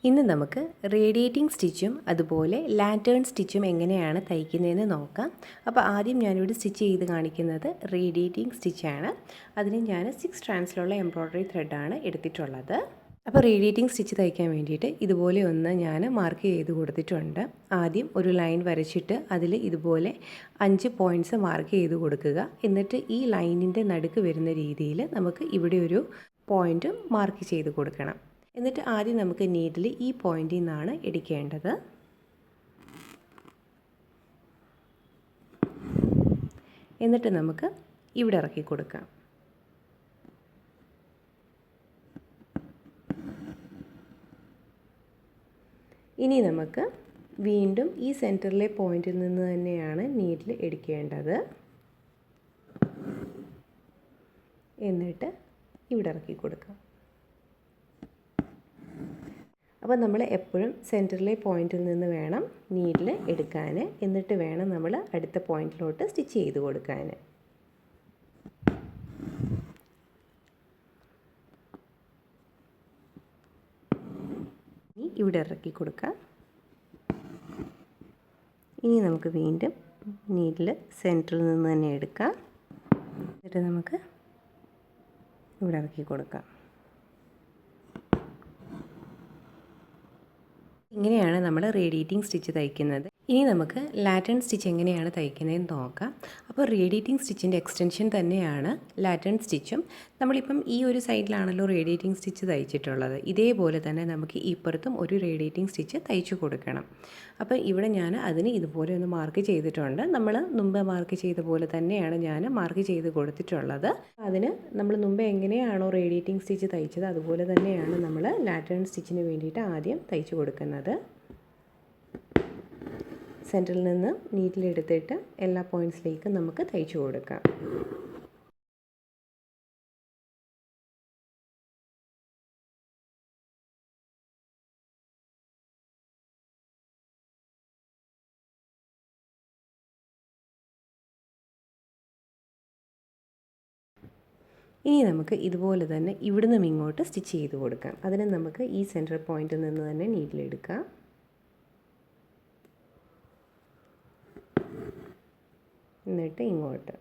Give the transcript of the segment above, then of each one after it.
ഇന്ന് നമുക്ക് റേഡിയേറ്റിംഗ് സ്റ്റിച്ചും അതുപോലെ ലാറ്റേൺ സ്റ്റിച്ചും എങ്ങനെയാണ് തയ്ക്കുന്നതെന്ന് നോക്കാം. അപ്പോൾ ആദ്യം ഞാനിവിടെ സ്റ്റിച്ച് ചെയ്ത് കാണിക്കുന്നത് റേഡിയേറ്റിംഗ് സ്റ്റിച്ചാണ്. അതിന് ഞാൻ 6 സ്ട്രാൻഡ്സിലുള്ള എംബ്രോയ്ഡറി ത്രെഡാണ് എടുത്തിട്ടുള്ളത്. അപ്പോൾ റേഡിയേറ്റിംഗ് സ്റ്റിച്ച് തയ്ക്കാൻ വേണ്ടിയിട്ട് ഇതുപോലെ ഒന്ന് ഞാൻ മാർക്ക് ചെയ്ത് കൊടുത്തിട്ടുണ്ട്. ആദ്യം ഒരു ലൈൻ വരച്ചിട്ട് അതിൽ ഇതുപോലെ 5 പോയിൻറ്റ്സ് മാർക്ക് ചെയ്ത് കൊടുക്കുക. എന്നിട്ട് ഈ ലൈനിൻ്റെ നടുക്ക് വരുന്ന രീതിയിൽ നമുക്ക് ഇവിടെ ഒരു പോയിൻ്റ് മാർക്ക് ചെയ്ത് കൊടുക്കണം. എന്നിട്ട് ആദ്യം നമുക്ക് നീഡിൽ ഈ പോയിന്റിൽ നിന്നാണ് എടുക്കേണ്ടത്. എന്നിട്ട് നമുക്ക് ഇവിടെ ഇറക്കി കൊടുക്കാം. ഇനി നമുക്ക് വീണ്ടും ഈ സെൻറ്ററിലെ പോയിന്റിൽ നിന്ന് തന്നെയാണ് നീഡിൽ എടുക്കേണ്ടത്. എന്നിട്ട് ഇവിടെ ഇറക്കി കൊടുക്കാം. അപ്പോൾ നമ്മൾ എപ്പോഴും സെൻറ്ററിലെ പോയിന്റിൽ നിന്ന് വേണം നീഡിൽ എടുക്കാൻ. എന്നിട്ട് വേണം നമ്മൾ അടുത്ത പോയിന്റിലോട്ട് സ്റ്റിച്ച് ചെയ്ത് കൊടുക്കാൻ. ഇവിടെ ഇറക്കി കൊടുക്കാം. ഇനി നമുക്ക് വീണ്ടും നീഡിൽ സെൻറ്ററിൽ നിന്ന് തന്നെ എടുക്കാം. എന്നിട്ട് നമുക്ക് ഇവിടെ ഇറക്കി കൊടുക്കാം. ഇങ്ങനെയാണ് നമ്മൾ റേഡിയേറ്റിംഗ് സ്റ്റിച്ച് തയ്ക്കുന്നത്. ഇനി നമുക്ക് ലാറ്റേൺ സ്റ്റിച്ച് എങ്ങനെയാണ് തയ്ക്കുന്നതെന്ന് നോക്കാം. അപ്പോൾ റേഡിയേറ്റിംഗ് സ്റ്റിച്ചിൻ്റെ എക്സ്റ്റൻഷൻ തന്നെയാണ് ലാറ്റേൺ സ്റ്റിച്ചും. നമ്മളിപ്പം ഈ ഒരു സൈഡിലാണല്ലോ റേഡിയേറ്റിംഗ് സ്റ്റിച്ച് തയ്ച്ചിട്ടുള്ളത്. ഇതേപോലെ തന്നെ നമുക്ക് ഇപ്പുറത്തും ഒരു റേഡിയേറ്റിംഗ് സ്റ്റിച്ച് തയ്ച്ചു കൊടുക്കണം. അപ്പോൾ ഇവിടെ ഞാൻ അതിന് ഇതുപോലെ ഒന്ന് മാർക്ക് ചെയ്തിട്ടുണ്ട്. നമ്മൾ മുമ്പ് മാർക്ക് ചെയ്ത പോലെ തന്നെയാണ് ഞാൻ മാർക്ക് ചെയ്ത് കൊടുത്തിട്ടുള്ളത്. അതിന് നമ്മൾ മുമ്പ് എങ്ങനെയാണോ റേഡിയേറ്റിംഗ് സ്റ്റിച്ച് തയ്ച്ചത് അതുപോലെ തന്നെയാണ് നമ്മൾ ലാറ്റേൺ സ്റ്റിച്ചിന് വേണ്ടിയിട്ട് ആദ്യം തയ്ച്ചു കൊടുക്കുന്നത്. സെൻറ്ററിൽ നിന്ന് നീഡിലെടുത്തിട്ട് എല്ലാ പോയിൻറ്റ്സിലേക്കും നമുക്ക് തയ്ച്ചു കൊടുക്കാം. ഇനി നമുക്ക് ഇതുപോലെ തന്നെ ഇവിടുന്ന് ഇങ്ങോട്ട് സ്റ്റിച്ച് ചെയ്ത് കൊടുക്കാം. അതിന് നമുക്ക് ഈ സെൻറ്റർ പോയിൻറ്റിൽ നിന്ന് തന്നെ നീഡിലെടുക്കാം. എന്നിട്ട് ഇങ്ങോട്ട്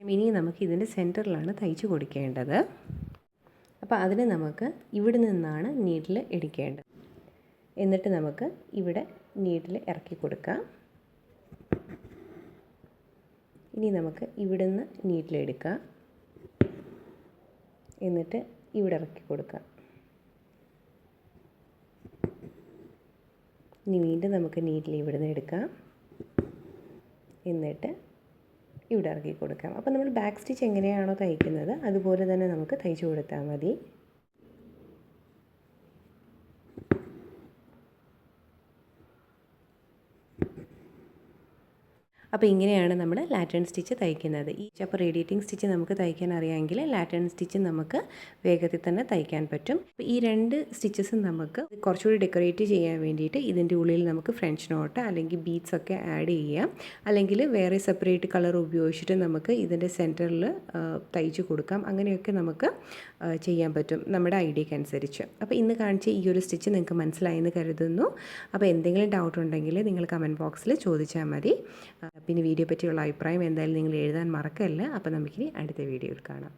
ഇനി നമുക്ക് ഇതിൻ്റെ സെൻറ്ററിലാണ് തയ്ച്ചു കൊടുക്കേണ്ടത്. അപ്പോൾ അതിന് നമുക്ക് ഇവിടെ നിന്നാണ് നീഡിൽ എടുക്കേണ്ടത്. എന്നിട്ട് നമുക്ക് ഇവിടെ നീഡിൽ ഇറക്കി കൊടുക്കാം. ഇനി നമുക്ക് ഇവിടെ നിന്ന് നീഡിലെടുക്കാം. എന്നിട്ട് ഇവിടെ ഇറക്കി കൊടുക്കാം. ഇനി വീണ്ടും നമുക്ക് നീഡിൽ ഇവിടെ നിന്ന് എടുക്കാം. എന്നിട്ട് ഇവിടെ ഇറക്കി കൊടുക്കാം. അപ്പോൾ നമ്മൾ ബാക്ക് സ്റ്റിച്ച് എങ്ങനെയാണോ തയ്ക്കുന്നത് അതുപോലെ തന്നെ നമുക്ക് തയ്ച്ചു കൊടുത്താൽ മതി. അപ്പോൾ ഇങ്ങനെയാണ് നമ്മൾ ലാറ്റേൺ സ്റ്റിച്ച് തയ്ക്കുന്നത്. അപ്പോൾ റേഡിയേറ്റിംഗ് സ്റ്റിച്ച് നമുക്ക് തയ്ക്കാൻ അറിയാമെങ്കിൽ ലാറ്റേൺ സ്റ്റിച്ച് നമുക്ക് വേഗത്തിൽ തന്നെ തയ്ക്കാൻ പറ്റും. അപ്പോൾ ഈ 2 സ്റ്റിച്ചസും നമുക്ക് കുറച്ചുകൂടി ഡെക്കറേറ്റ് ചെയ്യാൻ വേണ്ടിയിട്ട് ഇതിൻ്റെ ഉള്ളിൽ നമുക്ക് ഫ്രഞ്ച് നോട്ട് അല്ലെങ്കിൽ ബീഡ്സ് ഒക്കെ ആഡ് ചെയ്യാം. അല്ലെങ്കിൽ വേറെ സെപ്പറേറ്റ് കളർ ഉപയോഗിച്ചിട്ട് നമുക്ക് ഇതിൻ്റെ സെൻറ്ററിൽ തയ്ച്ചു കൊടുക്കാം. അങ്ങനെയൊക്കെ നമുക്ക് ചെയ്യാൻ പറ്റും നമ്മുടെ ഐഡിയക്ക് അനുസരിച്ച്. അപ്പോൾ ഇന്ന് കാണിച്ച ഈ ഒരു സ്റ്റിച്ച് നിങ്ങൾക്ക് മനസ്സിലായെന്ന് കരുതുന്നു. അപ്പോൾ എന്തെങ്കിലും ഡൗട്ട് ഉണ്ടെങ്കിൽ നിങ്ങൾ കമൻറ്റ് ബോക്സിൽ ചോദിച്ചാൽ മതി. പിന്നെ വീഡിയോ പറ്റിയുള്ള അഭിപ്രായം എന്തായാലും നിങ്ങൾ എഴുതാൻ മറക്കല്ല. അപ്പോൾ നമുക്കിനി അടുത്ത വീഡിയോയിൽ കാണാം.